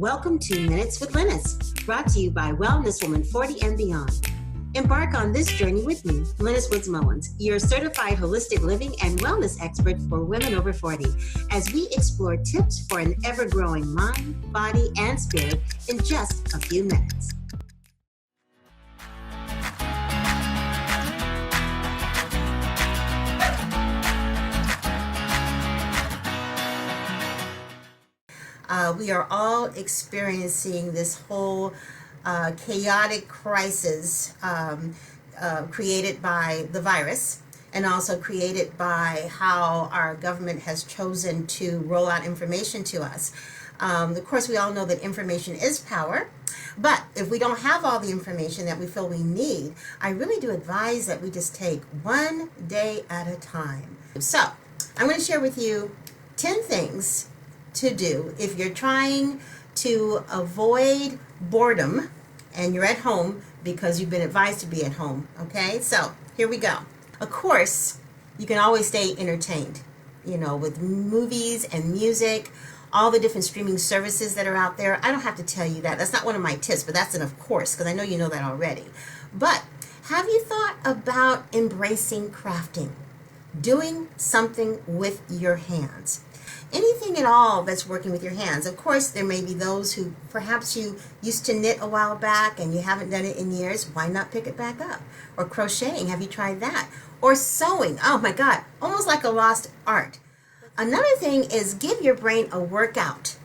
Welcome to Minutes with Lynnis, brought to you by Wellness Woman 40 and Beyond. Embark on this journey with me, Lynnis Woods Mullins, your certified holistic living and wellness expert for women over 40, as we explore tips for an ever-growing mind, body, and spirit in just a few minutes. We are all experiencing this whole chaotic crisis created by the virus, and also created by how our government has chosen to roll out information to us. Of course, we all know that information is power, but if we don't have all the information that we feel we need, I really do advise that we just take one day at a time. So, I'm going to share with you 10 things to do if you're trying to avoid boredom and you're at home because you've been advised to be at home. Okay, so here we go. Of course, you can always stay entertained, with movies and music, all the different streaming services that are out there. I don't have to tell you that. That's not one of my tips, but that's an of course, because I know you know that already. But have you thought about embracing crafting, doing something with your hands? Anything at all that's working with your hands. Of course, there may be those who perhaps you used to knit a while back and you haven't done it in years. Why not pick it back up? Or crocheting, have you tried that? Or sewing, oh my God, almost like a lost art. Another thing is give your brain a workout.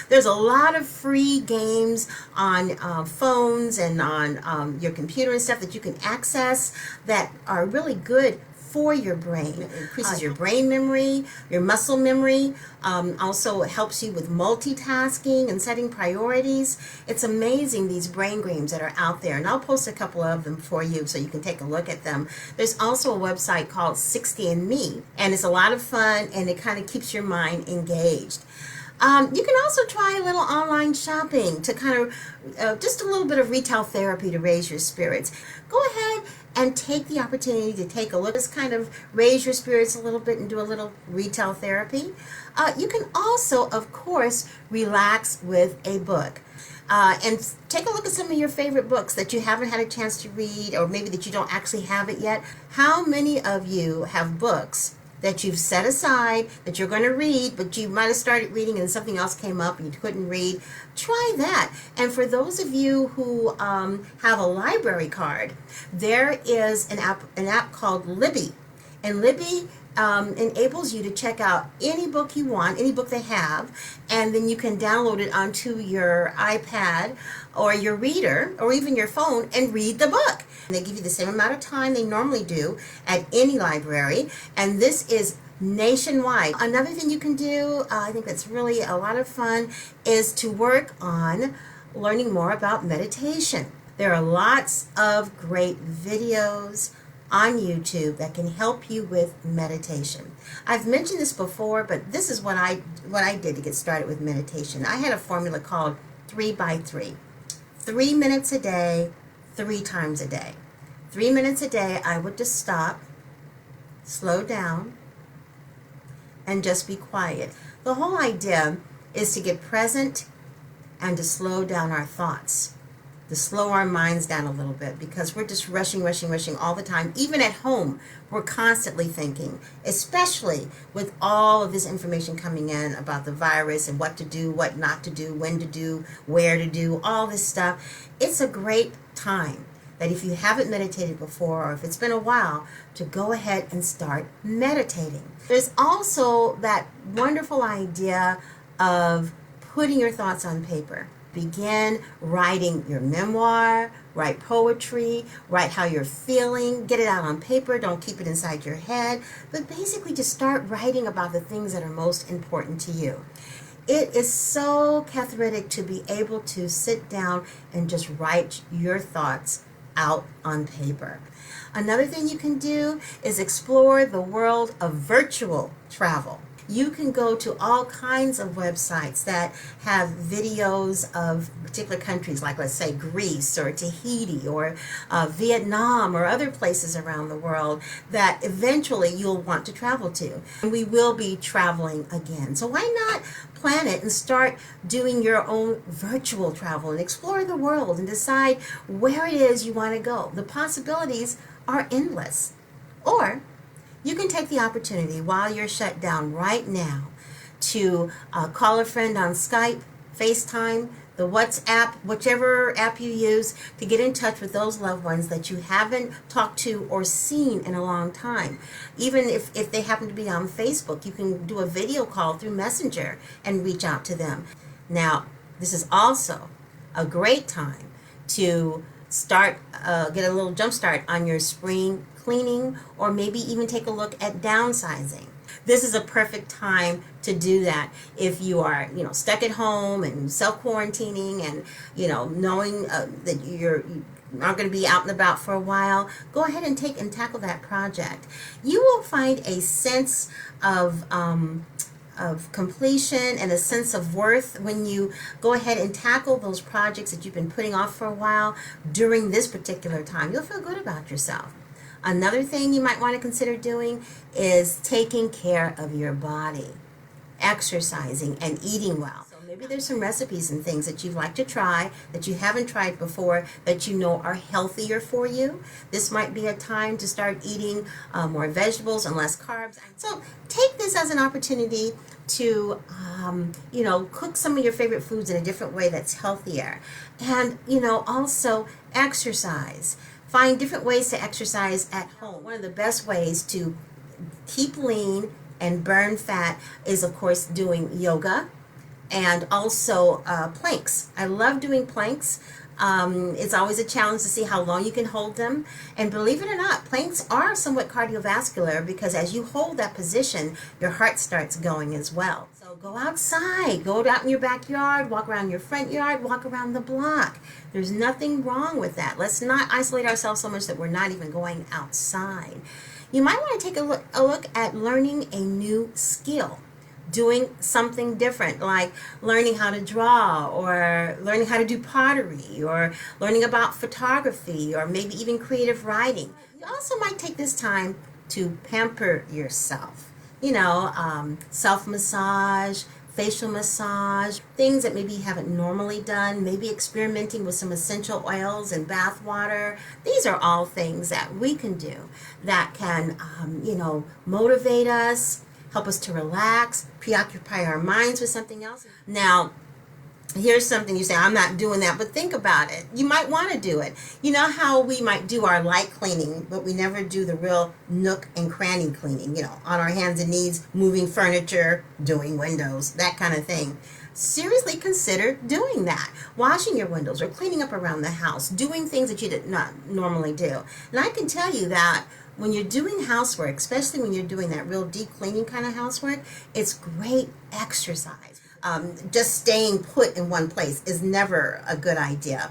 There's a lot of free games on phones and on your computer and stuff that you can access that are really good for your brain. It increases your brain memory, your muscle memory, also helps you with multitasking and setting priorities. It's amazing, these brain games that are out there, and I'll post a couple of them for you so you can take a look at them. There's also a website called 60andMe, and it's a lot of fun, and it kind of keeps your mind engaged. You can also try a little online shopping to kind of, just a little bit of retail therapy to raise your spirits. Go ahead and take the opportunity to take a look, just kind of raise your spirits a little bit and do a little retail therapy. You can also, of course, relax with a book. And take a look at some of your favorite books that you haven't had a chance to read, or maybe that you don't actually have it yet. How many of you have books that you've set aside that you're going to read, but you might have started reading and something else came up and you couldn't read? Try that. And for those of you who have a library card, there is an app called Libby. And Libby enables you to check out any book you want, any book they have, and then you can download it onto your iPad or your reader or even your phone and read the book. And they give you the same amount of time they normally do at any library, and this is nationwide. Another thing you can do, I think that's really a lot of fun, is to work on learning more about meditation. There are lots of great videos on YouTube that can help you with meditation. I've mentioned this before, but this is what I did to get started with meditation. I had a formula called 3x3. 3 minutes a day, 3 times a day. 3 minutes a day, I would just stop, slow down, and just be quiet. The whole idea is to get present and to slow down our thoughts, to slow our minds down a little bit, because we're just rushing all the time. Even at home, we're constantly thinking, especially with all of this information coming in about the virus and what to do, what not to do, when to do, where to do, all this stuff. It's a great time that if you haven't meditated before, or if it's been a while, to go ahead and start meditating. There's also that wonderful idea of putting your thoughts on paper. Begin writing your memoir, write poetry, write how you're feeling, get it out on paper, don't keep it inside your head, but basically just start writing about the things that are most important to you. It is so cathartic to be able to sit down and just write your thoughts out on paper. Another thing you can do is explore the world of virtual travel. You can go to all kinds of websites that have videos of particular countries, like let's say Greece or Tahiti or Vietnam or other places around the world that eventually you'll want to travel to. And we will be traveling again. So why not plan it and start doing your own virtual travel and explore the world and decide where it is you want to go. The possibilities are endless. Or you can take the opportunity while you're shut down right now to call a friend on Skype, FaceTime, the WhatsApp, whichever app you use, to get in touch with those loved ones that you haven't talked to or seen in a long time. Even if they happen to be on Facebook, you can do a video call through Messenger and reach out to them. Now, this is also a great time to start, get a little jump start on your spring cleaning, or maybe even take a look at downsizing. This is a perfect time to do that if you are, stuck at home and self-quarantining and, knowing that you aren't going to be out and about for a while. Go ahead and tackle that project. You will find a sense of completion and a sense of worth when you go ahead and tackle those projects that you've been putting off for a while during this particular time. You'll feel good about yourself. Another thing you might want to consider doing is taking care of your body, exercising and eating well. So maybe there's some recipes and things that you'd like to try that you haven't tried before that you know are healthier for you. This might be a time to start eating more vegetables and less carbs. So take this as an opportunity to, cook some of your favorite foods in a different way that's healthier. And, also exercise. Find different ways to exercise at home. One of the best ways to keep lean and burn fat is, of course, doing yoga and also planks. I love doing planks. It's always a challenge to see how long you can hold them. And believe it or not, planks are somewhat cardiovascular because as you hold that position, your heart starts going as well. So go outside, go out in your backyard, walk around your front yard, walk around the block. There's nothing wrong with that. Let's not isolate ourselves so much that we're not even going outside. You might want to take a look at learning a new skill. Doing something different, like learning how to draw or learning how to do pottery or learning about photography or maybe even creative writing. You also might take this time to pamper yourself. Self-massage, facial massage, things that maybe you haven't normally done, maybe experimenting with some essential oils and bath water. These are all things that we can do that can, motivate us, help us to relax, preoccupy our minds with something else. Now, here's something you say, I'm not doing that, but think about it. You might want to do it. You know how we might do our light cleaning, but we never do the real nook and cranny cleaning, on our hands and knees, moving furniture, doing windows, that kind of thing. Seriously consider doing that. Washing your windows or cleaning up around the house, doing things that you did not normally do. And I can tell you that when you're doing housework, especially when you're doing that real deep cleaning kind of housework, it's great exercise. Just staying put in one place is never a good idea,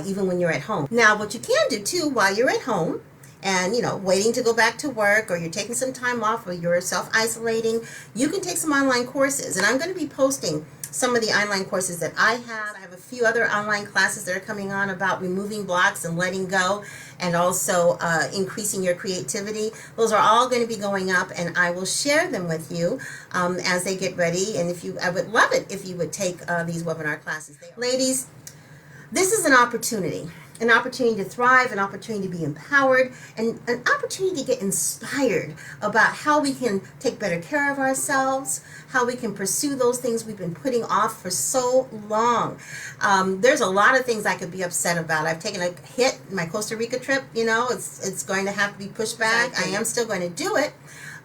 even when you're at home. Now, what you can do too while you're at home and, waiting to go back to work, or you're taking some time off, or you're self-isolating, you can take some online courses. And I'm going to be posting some of the online courses that I have. I have a few other online classes that are coming on about removing blocks and letting go, and also increasing your creativity. Those are all going to be going up, and I will share them with you as they get ready. And I would love it if you would take these webinar classes. Ladies, this is an opportunity to thrive, an opportunity to be empowered, and an opportunity to get inspired about how we can take better care of ourselves, how we can pursue those things we've been putting off for so long. There's a lot of things I could be upset about. I've taken a hit in my Costa Rica trip. It's going to have to be pushed back. I am still going to do it,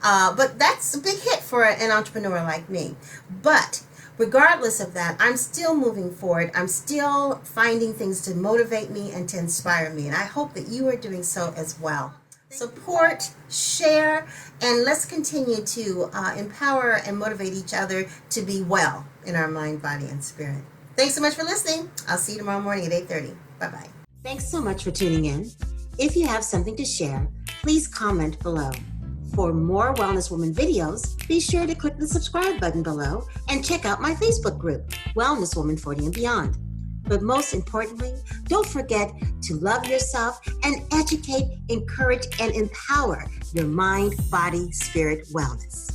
but that's a big hit for an entrepreneur like me. But regardless of that, I'm still moving forward. I'm still finding things to motivate me and to inspire me. And I hope that you are doing so as well. Support, share, and let's continue to empower and motivate each other to be well in our mind, body, and spirit. Thanks so much for listening. I'll see you tomorrow morning at 8:30. Bye-bye. Thanks so much for tuning in. If you have something to share, please comment below. For more Wellness Woman videos, be sure to click the subscribe button below and check out my Facebook group, Wellness Woman 40 and Beyond. But most importantly, don't forget to love yourself and educate, encourage, and empower your mind, body, spirit wellness.